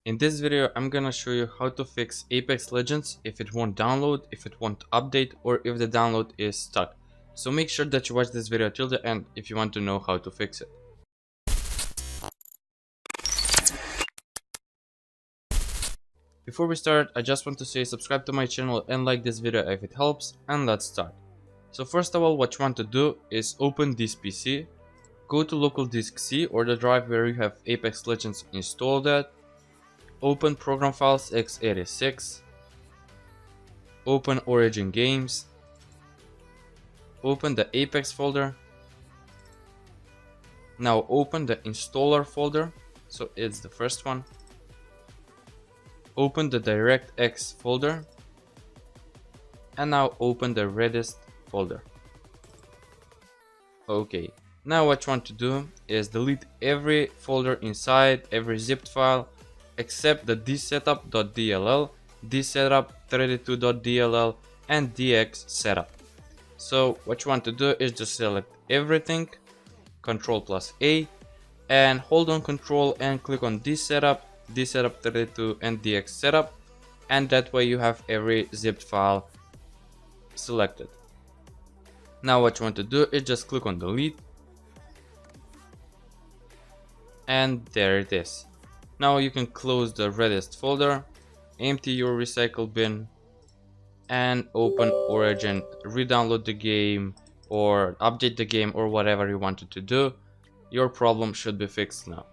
In this video, I'm gonna show you how to fix Apex Legends if it won't download, if it won't update, or if the download is stuck. So make sure that you watch this video till the end if you want to know how to fix it. Before we start, I just want to say subscribe to my channel and like this video if it helps, and let's start. So first of all, what you want to do is open this PC, go to local disk C or the drive where you have Apex Legends installed at, open program files x86, open Origin Games, open the Apex folder, now open the installer folder, so it's the first one, open the DirectX folder, and now open the Redist folder. Okay, now what you want to do is delete every folder inside, every zipped file, except the dsetup.dll, dsetup32.dll, and dxsetup. So what you want to do is just select everything, Ctrl+A, and hold on Ctrl and click on dsetup, dsetup32, and dxsetup, and that way you have every zipped file selected. Now what you want to do is just click on delete, and there it is. Now you can close the Redist folder, empty your recycle bin, and open Origin, re-download the game or update the game or whatever you wanted to do. Your problem should be fixed now.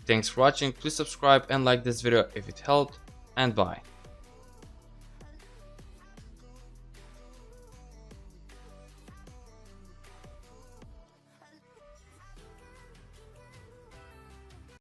Thanks for watching, please subscribe and like this video if it helped, and bye.